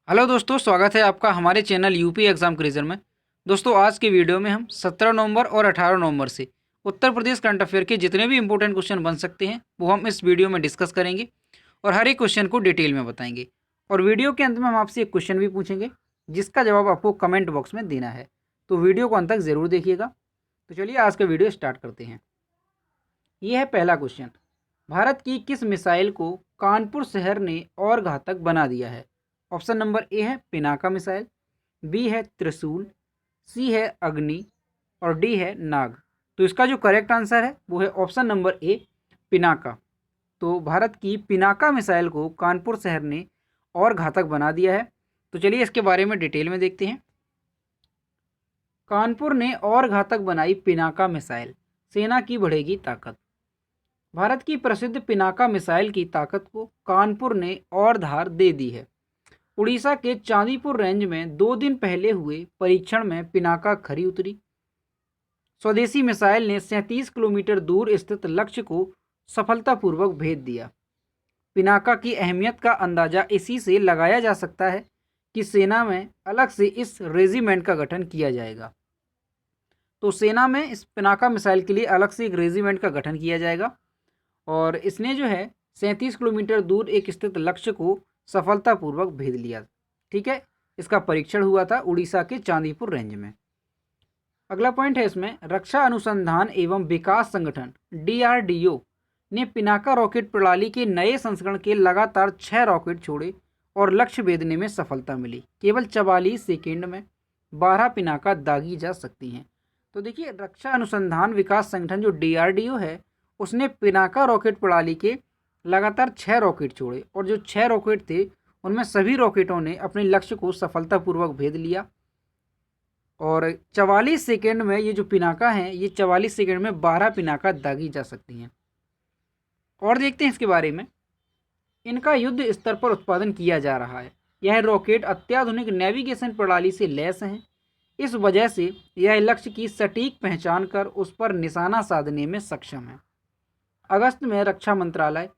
Hello दोस्तों, स्वागत है आपका हमारे चैनल यूपी एग्जाम क्रिजर में। दोस्तों, आज के वीडियो में हम 17 नवंबर और 18 नवंबर से उत्तर प्रदेश करंट अफेयर के जितने भी इंपॉर्टेंट क्वेश्चन बन सकते हैं वो हम इस वीडियो में डिस्कस करेंगे और हर एक क्वेश्चन को डिटेल में बताएंगे। और वीडियो के अंत में हम आपसे एक क्वेश्चन भी पूछेंगे जिसका जवाब आपको कमेंट बॉक्स में देना है। तो वीडियो को अंत तक ज़रूर देखिएगा। तो चलिए आज का वीडियो स्टार्ट करते हैं। ये है पहला क्वेश्चन। भारत की किस मिसाइल को कानपुर शहर ने और घातक बना दिया है? ऑप्शन नंबर ए है पिनाका मिसाइल, बी है त्रिशूल, सी है अग्नि और डी है नाग। तो इसका जो करेक्ट आंसर है वो है ऑप्शन नंबर ए पिनाका। तो भारत की पिनाका मिसाइल को कानपुर शहर ने और घातक बना दिया है। तो चलिए इसके बारे में डिटेल में देखते हैं। कानपुर ने और घातक बनाई पिनाका मिसाइल, सेना की बढ़ेगी ताकत। भारत की प्रसिद्ध पिनाका मिसाइल की ताकत को कानपुर ने और धार दे दी है। उड़ीसा के चांदीपुर रेंज में 2 दिन पहले हुए परीक्षण में पिनाका खरी उतरी। स्वदेशी मिसाइल ने 37 किलोमीटर दूर स्थित लक्ष्य को सफलतापूर्वक भेद दिया। पिनाका की अहमियत का अंदाजा इसी से लगाया जा सकता है कि सेना में अलग से इस रेजिमेंट का गठन किया जाएगा। तो सेना में इस पिनाका मिसाइल के लिए अलग से एक रेजिमेंट का गठन किया जाएगा और इसने जो है 37 किलोमीटर दूर एक स्थित लक्ष्य को सफलतापूर्वक भेद लिया। ठीक है, इसका परीक्षण हुआ था उड़ीसा के चांदीपुर रेंज में। अगला पॉइंट है इसमें, रक्षा अनुसंधान एवं विकास संगठन डीआरडीओ ने पिनाका रॉकेट प्रणाली के नए संस्करण के लगातार 6 रॉकेट छोड़े और लक्ष्य भेदने में सफलता मिली। केवल 44 सेकेंड में 12 पिनाका दागी जा सकती हैं। तो देखिए, रक्षा अनुसंधान विकास संगठन जो डीआरडीओ है उसने पिनाका रॉकेट प्रणाली के लगातार 6 रॉकेट छोड़े और जो 6 रॉकेट थे उनमें सभी रॉकेटों ने अपने लक्ष्य को सफलतापूर्वक भेद लिया। और 44 सेकेंड में ये जो पिनाका हैं ये 44 सेकेंड में 12 पिनाका दागी जा सकती हैं। और देखते हैं इसके बारे में। इनका युद्ध स्तर पर उत्पादन किया जा रहा है। यह रॉकेट अत्याधुनिक नेविगेशन प्रणाली से लैस हैं। इस वजह से यह लक्ष्य की सटीक पहचान कर उस पर निशाना साधने में सक्षम है। अगस्त में रक्षा मंत्रालय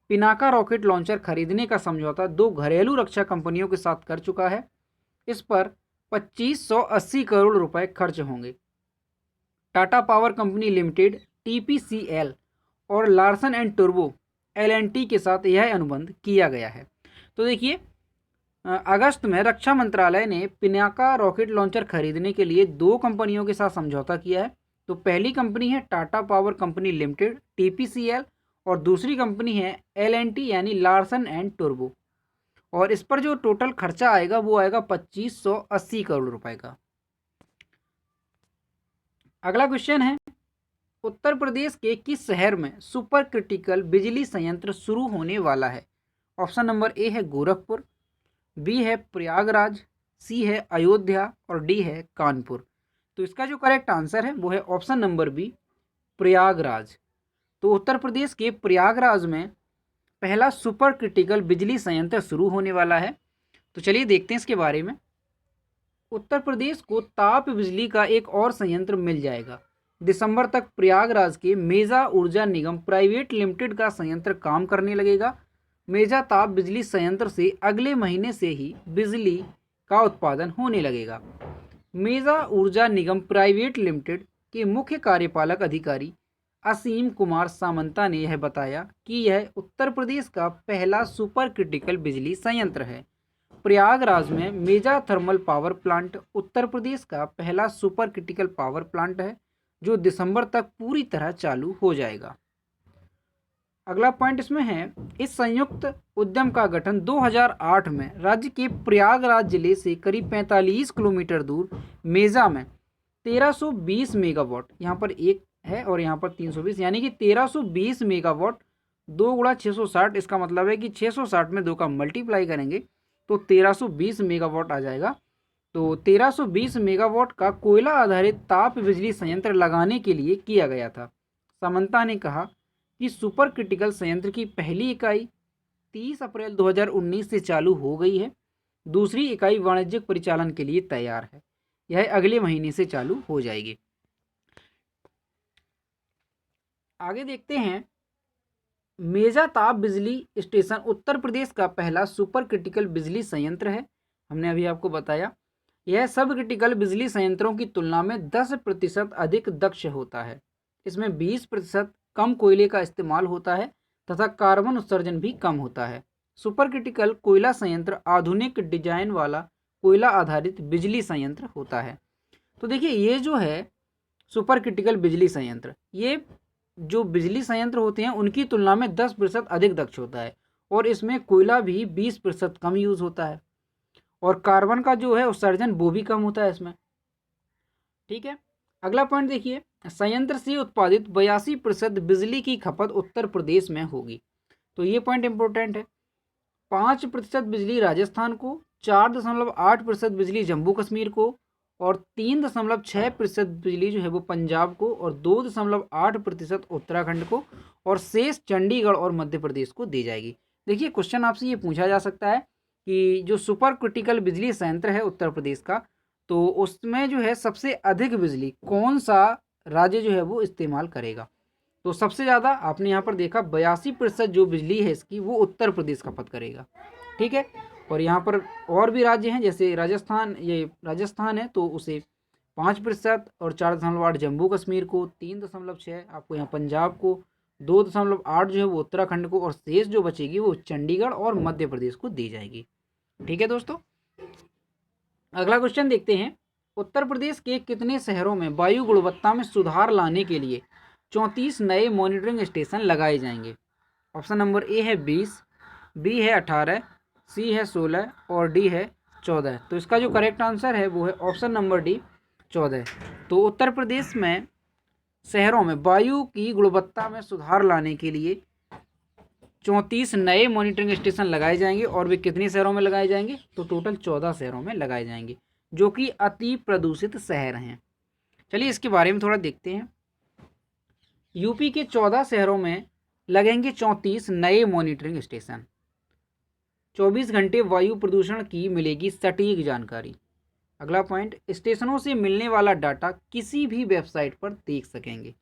पिनाका रॉकेट लॉन्चर खरीदने का समझौता 2 घरेलू रक्षा कंपनियों के साथ कर चुका है। इस पर 2580 करोड़ रुपए खर्च होंगे। टाटा पावर कंपनी लिमिटेड टीपीसीएल और लार्सन एंड टुर्बो एलएनटी के साथ यह अनुबंध किया गया है। तो देखिए, अगस्त में रक्षा मंत्रालय ने पिनाका रॉकेट लॉन्चर खरीदने के लिए 2 कंपनियों के साथ समझौता किया है। तो पहली कंपनी है टाटा पावर कंपनी लिमिटेड टीपीसीएल और दूसरी कंपनी है एलएनटी यानी लार्सन एंड टुर्बो। और इस पर जो टोटल खर्चा आएगा वो आएगा 2580 करोड़ रुपए का। अगला क्वेश्चन है, उत्तर प्रदेश के किस शहर में सुपर क्रिटिकल बिजली संयंत्र शुरू होने वाला है? ऑप्शन नंबर ए है गोरखपुर, बी है प्रयागराज, सी है अयोध्या और डी है कानपुर। तो इसका जो करेक्ट आंसर है वो है ऑप्शन नंबर बी प्रयागराज। तो उत्तर प्रदेश के प्रयागराज में पहला सुपर क्रिटिकल बिजली संयंत्र शुरू होने वाला है। तो चलिए देखते हैं इसके बारे में। उत्तर प्रदेश को ताप बिजली का एक और संयंत्र मिल जाएगा। दिसंबर तक प्रयागराज के मेजा ऊर्जा निगम प्राइवेट लिमिटेड का संयंत्र काम करने लगेगा। मेजा ताप बिजली संयंत्र से अगले महीने से ही बिजली का उत्पादन होने लगेगा। मेजा ऊर्जा निगम प्राइवेट लिमिटेड के मुख्य कार्यपालक अधिकारी असीम कुमार सामंता ने यह बताया कि यह उत्तर प्रदेश का पहला सुपर क्रिटिकल बिजली संयंत्र है। प्रयागराज में मेजा thermal power plant Uttar Pradesh का पहला सुपर क्रिटिकल पावर प्लांट है जो दिसंबर तक पूरी तरह चालू हो जाएगा। अगला पॉइंट इसमें है, इस संयुक्त उद्यम का गठन 2008 में राज्य के प्रयागराज जिले से करीब 45 किलोमीटर दूर मेजा में 1320 मेगावाट, यहाँ पर एक है और यहाँ पर 320 यानी कि 1320 मेगावाट 2 गुणा 660, इसका मतलब है कि 660 में 2 का मल्टीप्लाई करेंगे तो 1320 मेगावाट आ जाएगा। तो 1320 मेगावाट का कोयला आधारित ताप बिजली संयंत्र लगाने के लिए किया गया था। सामंता ने कहा कि सुपर क्रिटिकल संयंत्र की पहली इकाई 30 अप्रैल 2019 से चालू हो गई है। दूसरी इकाई वाणिज्यिक परिचालन के लिए तैयार है। यह अगले महीने से चालू हो जाएगी। आगे देखते हैं, मेजा ताप बिजली स्टेशन उत्तर प्रदेश का पहला सुपर क्रिटिकल बिजली संयंत्र है हमने अभी आपको बताया। यह सब क्रिटिकल बिजली संयंत्रों की तुलना में 10% अधिक दक्ष होता है। इसमें 20% कम कोयले का इस्तेमाल होता है तथा कार्बन उत्सर्जन भी कम होता है। सुपर क्रिटिकल कोयला संयंत्र आधुनिक डिजाइन वाला कोयला आधारित बिजली संयंत्र होता है। तो देखिए ये जो है सुपर क्रिटिकल बिजली संयंत्र, ये जो बिजली संयंत्र होते हैं उनकी तुलना में 10% अधिक दक्ष होता है और इसमें कोयला भी 20% कम यूज होता है और कार्बन का जो है उत्सर्जन वो भी कम होता है इसमें। ठीक है, अगला पॉइंट देखिए, संयंत्र से उत्पादित 82% बिजली की खपत उत्तर प्रदेश में होगी। तो ये पॉइंट इंपॉर्टेंट है। 5% बिजली राजस्थान को, 4.8% बिजली जम्मू कश्मीर को और 3.6% बिजली जो है वो पंजाब को और 2.8% उत्तराखंड को और शेष चंडीगढ़ और मध्य प्रदेश को दी जाएगी। देखिए क्वेश्चन आपसे ये पूछा जा सकता है कि जो सुपर क्रिटिकल बिजली संयंत्र है उत्तर प्रदेश का, तो उसमें जो है सबसे अधिक बिजली कौन सा राज्य जो है वो इस्तेमाल करेगा। तो सबसे ज़्यादा आपने यहाँ पर देखा 82% जो बिजली है इसकी वो उत्तर प्रदेश खपत करेगा। ठीक है, और यहाँ पर और भी राज्य हैं जैसे राजस्थान, ये राजस्थान है तो उसे 5% और 4.8 जम्मू कश्मीर को, 3.6 आपको यहाँ पंजाब को, 2.8 जो है वो उत्तराखंड को और शेष जो बचेगी वो चंडीगढ़ और मध्य प्रदेश को दी जाएगी। ठीक है दोस्तों, अगला क्वेश्चन देखते हैं। उत्तर प्रदेश के कितने शहरों में वायु गुणवत्ता में सुधार लाने के लिए 34 नए मॉनिटरिंग स्टेशन लगाए जाएंगे। ऑप्शन नंबर ए है 20, बी है 18, सी है 16 और डी है 14। तो इसका जो करेक्ट आंसर है वो है ऑप्शन नंबर डी 14। तो उत्तर प्रदेश में शहरों में वायु की गुणवत्ता में सुधार लाने के लिए 34 नए मॉनिटरिंग स्टेशन लगाए जाएंगे और वे कितने शहरों में लगाए जाएंगे, तो टोटल 14 शहरों में लगाए जाएंगे जो कि अति प्रदूषित शहर हैं। चलिए इसके बारे में थोड़ा देखते हैं। यूपी के 14 शहरों में लगेंगे 34 नए मॉनिटरिंग स्टेशन। 24 घंटे वायु प्रदूषण की मिलेगी सटीक जानकारी। अगला पॉइंट, स्टेशनों से मिलने वाला डाटा किसी भी वेबसाइट पर देख सकेंगे।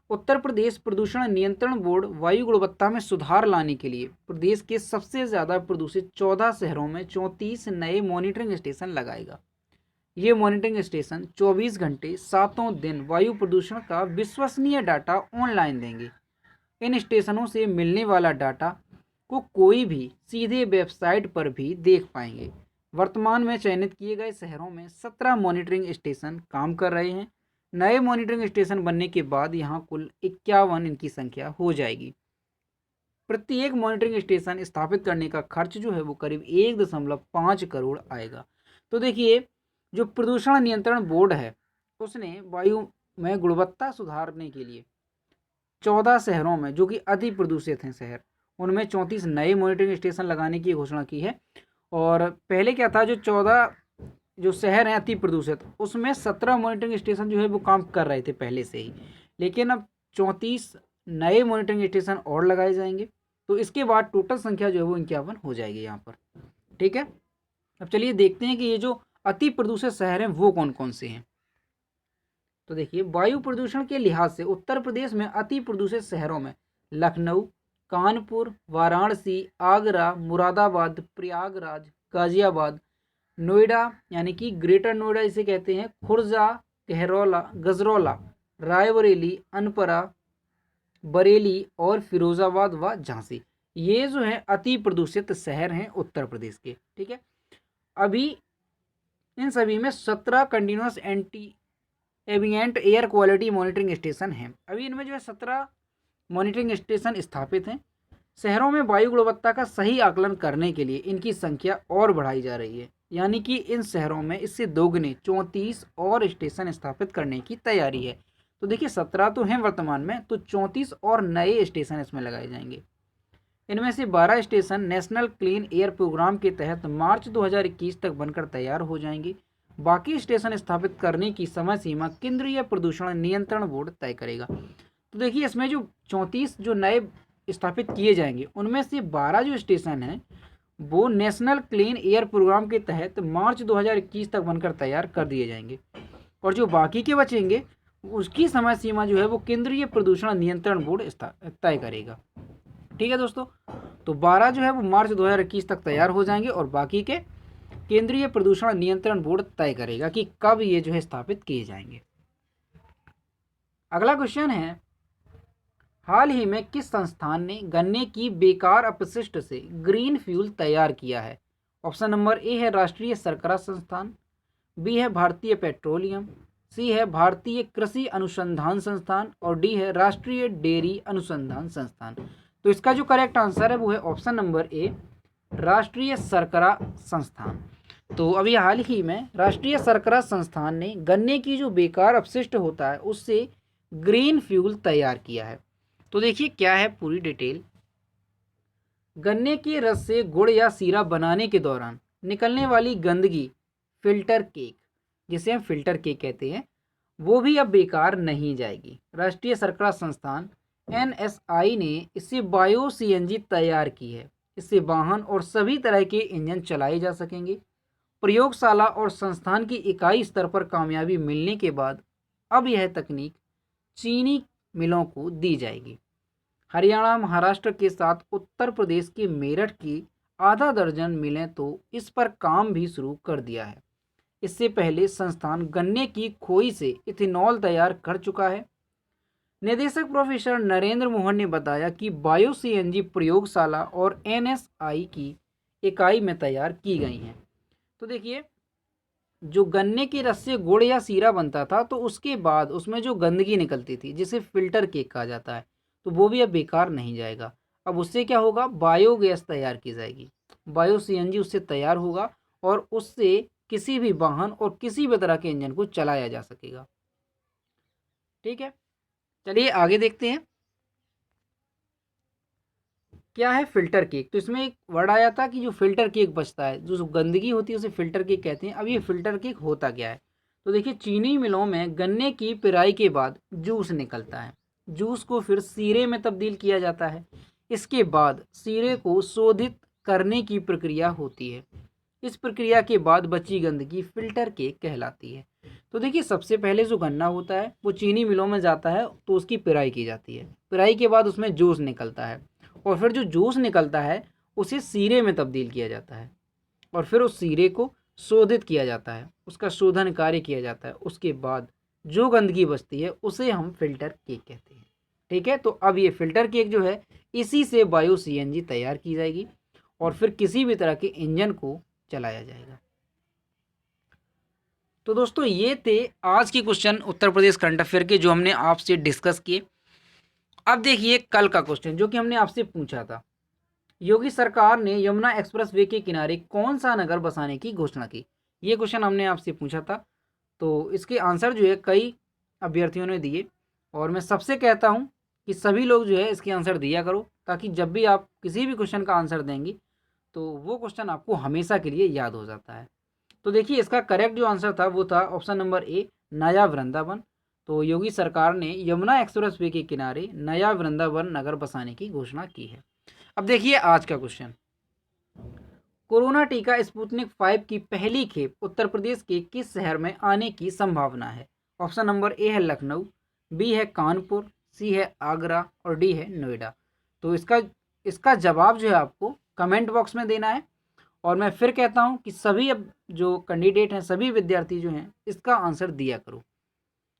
उत्तर प्रदेश प्रदूषण नियंत्रण बोर्ड वायु गुणवत्ता में सुधार लाने के लिए प्रदेश के सबसे ज़्यादा प्रदूषित 14 शहरों में 34 नए मॉनिटरिंग स्टेशन लगाएगा। ये मॉनिटरिंग स्टेशन 24 घंटे 7 दिन वायु प्रदूषण का विश्वसनीय डाटा ऑनलाइन देंगे। इन स्टेशनों से मिलने वाला डाटा को कोई भी सीधे वेबसाइट पर भी देख पाएंगे। वर्तमान में चयनित किए गए शहरों में 17 मॉनिटरिंग स्टेशन काम कर रहे हैं। नए मॉनिटरिंग स्टेशन बनने के बाद यहाँ कुल 51 इनकी संख्या हो जाएगी। प्रत्येक मॉनिटरिंग स्टेशन स्थापित करने का खर्च जो है वो करीब 1.5 करोड़ आएगा। तो देखिए जो प्रदूषण नियंत्रण बोर्ड है उसने वायु में गुणवत्ता सुधारने के लिए 14 शहरों में जो कि अति प्रदूषित हैं शहर, उनमें 34 नए मॉनिटरिंग स्टेशन लगाने की घोषणा की है। और पहले क्या था, जो 14 जो शहर हैं अति प्रदूषित, उसमें 17 मॉनिटरिंग स्टेशन जो है वो काम कर रहे थे पहले से ही, लेकिन अब 34 नए मॉनिटरिंग स्टेशन और लगाए जाएंगे। तो इसके बाद टोटल संख्या जो है वो 51 हो जाएगी यहाँ पर। ठीक है, अब चलिए देखते हैं कि ये जो अति प्रदूषित शहर हैं वो कौन कौन से हैं। तो देखिए वायु प्रदूषण के लिहाज से उत्तर प्रदेश में अति प्रदूषित शहरों में लखनऊ, कानपुर, वाराणसी, आगरा, मुरादाबाद, प्रयागराज, गाजियाबाद, नोएडा यानी कि ग्रेटर नोएडा इसे कहते हैं, खुर्जा, गजरौला, रायबरेली, अनपरा, बरेली और फिरोजाबाद व झांसी, ये जो है अति प्रदूषित शहर हैं उत्तर प्रदेश के। ठीक है, अभी इन सभी में 17 continuous ambient air quality monitoring station हैं। अभी इनमें जो है 17 मॉनिटरिंग स्टेशन स्थापित हैं। शहरों में वायु गुणवत्ता का सही आकलन करने के लिए इनकी संख्या और बढ़ाई जा रही है, यानी कि इन शहरों में इससे दोगुने 34 और स्टेशन स्थापित करने की तैयारी है। तो देखिए 17 तो हैं वर्तमान में, तो 34 और नए स्टेशन इसमें लगाए जाएंगे। इनमें से 12 station national clean air programme के तहत मार्च 2021 तक बनकर तैयार हो जाएंगे। बाकी स्टेशन स्थापित करने की समय सीमा केंद्रीय प्रदूषण नियंत्रण बोर्ड तय करेगा। तो देखिए इसमें जो 34 जो नए स्थापित किए जाएंगे उनमें से 12 जो स्टेशन हैं वो नेशनल क्लीन एयर प्रोग्राम के तहत मार्च 2021 तक बनकर तैयार कर दिए जाएंगे और जो बाकी के बचेंगे उसकी समय सीमा जो है वो केंद्रीय प्रदूषण नियंत्रण बोर्ड तय करेगा। ठीक है दोस्तों, तो 12 जो है वो मार्च 2021 तक तैयार हो जाएंगे और बाकी के केंद्रीय प्रदूषण नियंत्रण बोर्ड तय करेगा कि कब ये जो है स्थापित किए जाएंगे। अगला क्वेश्चन है, हाल ही में किस संस्थान ने गन्ने की बेकार अपशिष्ट से ग्रीन फ्यूल तैयार किया है? ऑप्शन नंबर ए है राष्ट्रीय शर्करा संस्थान, बी है भारतीय पेट्रोलियम, सी है भारतीय कृषि अनुसंधान संस्थान और डी है राष्ट्रीय डेयरी अनुसंधान संस्थान। तो इसका जो करेक्ट आंसर है वो है ऑप्शन नंबर ए राष्ट्रीय शर्करा संस्थान। तो अभी हाल ही में राष्ट्रीय शर्करा संस्थान ने गन्ने की जो बेकार अपशिष्ट होता है उससे ग्रीन फ्यूल तैयार किया है। तो देखिए क्या है पूरी डिटेल। गन्ने के रस से गुड़ या सीरा बनाने के दौरान निकलने वाली गंदगी फिल्टर केक, जिसे हम फिल्टर केक कहते हैं, वो भी अब बेकार नहीं जाएगी। राष्ट्रीय शर्करा संस्थान NSI ने इससे बायो CNG तैयार की है। इससे वाहन और सभी तरह के इंजन चलाए जा सकेंगे। प्रयोगशाला और संस्थान की इकाई स्तर पर कामयाबी मिलने के बाद अब यह तकनीक चीनी मिलों को दी जाएगी। हरियाणा, महाराष्ट्र के साथ उत्तर प्रदेश के मेरठ की आधा दर्जन मिलें तो इस पर काम भी शुरू कर दिया है। इससे पहले संस्थान गन्ने की खोई से इथेनॉल तैयार कर चुका है। निदेशक प्रोफेसर नरेंद्र मोहन ने बताया कि बायो CNG प्रयोगशाला और NSI की इकाई में तैयार की गई हैं। तो देखिए जो गन्ने के रस से गुड़ या सीरा बनता था तो उसके बाद उसमें जो गंदगी निकलती थी जिसे फिल्टर केक कहा जाता है, तो वो भी अब बेकार नहीं जाएगा। अब उससे क्या होगा, बायोगैस तैयार की जाएगी, बायो CNG उससे तैयार होगा और उससे किसी भी वाहन और किसी भी तरह के इंजन को चलाया जा सकेगा। ठीक है, चलिए आगे देखते हैं क्या है फिल्टर केक। तो इसमें एक वर्ड आया था कि जो फिल्टर केक बचता है, जो गंदगी होती है उसे फिल्टर केक कहते हैं। अब ये फिल्टर केक होता क्या है, तो देखिए चीनी मिलों में गन्ने की पेराई के बाद जूस निकलता है। जूस को फिर सीरे में तब्दील किया जाता है। इसके बाद सीरे को शोधित करने की प्रक्रिया होती है। इस प्रक्रिया के बाद बची गंदगी फिल्टर केक कहलाती है। तो देखिए सबसे पहले जो गन्ना होता है वो चीनी मिलों में जाता है तो उसकी पेराई की जाती है। पेराई के बाद उसमें जूस निकलता है और फिर जो जूस निकलता है उसे सीरे में तब्दील किया जाता है और फिर उस सीरे को शोधित किया जाता है, उसका शोधन कार्य किया जाता है। उसके बाद जो गंदगी बचती है उसे हम फिल्टर केक कहते हैं। ठीक है, तो अब ये फिल्टर केक जो है इसी से बायो CNG तैयार की जाएगी और फिर किसी भी तरह के इंजन को चलाया जाएगा। तो दोस्तों ये थे आज के question Uttar Pradesh current affair के जो हमने आपसे डिस्कस किए। अब देखिए कल का क्वेश्चन जो कि हमने आपसे पूछा था, योगी सरकार ने यमुना एक्सप्रेसवे के किनारे कौन सा नगर बसाने की घोषणा की। ये क्वेश्चन हमने आपसे पूछा था। तो इसके आंसर जो है कई अभ्यर्थियों ने दिए और मैं सबसे कहता हूँ कि सभी लोग जो है इसके आंसर दिया करो, ताकि जब भी आप किसी भी क्वेश्चन का आंसर देंगे तो वो क्वेश्चन आपको हमेशा के लिए याद हो जाता है। तो देखिए इसका करेक्ट जो आंसर था वो था ऑप्शन नंबर ए नया वृंदावन। तो योगी सरकार ने यमुना एक्सप्रेसवे के किनारे नया वृंदावन नगर बसाने की घोषणा की है। अब देखिए आज का क्वेश्चन, कोरोना टीका स्पुतनिक 5 की पहली खेप उत्तर प्रदेश के किस शहर में आने की संभावना है। ऑप्शन नंबर ए है लखनऊ, बी है कानपुर, सी है आगरा और डी है नोएडा। तो इसका जवाब जो है आपको कमेंट बॉक्स में देना है। और मैं फिर कहता हूं कि सभी अब जो कैंडिडेट हैं, सभी विद्यार्थी जो हैं, इसका आंसर दिया करो,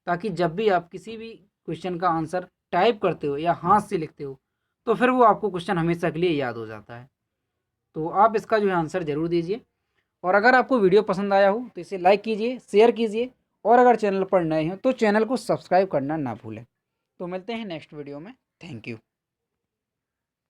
ताकि जब भी आप किसी भी क्वेश्चन का आंसर टाइप करते हो या हाथ से लिखते हो तो फिर वो आपको क्वेश्चन हमेशा के लिए याद हो जाता है। तो आप इसका जो है आंसर ज़रूर दीजिए। और अगर आपको वीडियो पसंद आया हो तो इसे लाइक कीजिए, शेयर कीजिए और अगर चैनल पर नए हो तो चैनल को सब्सक्राइब करना ना भूलें। तो मिलते हैं नेक्स्ट वीडियो में। Thank you.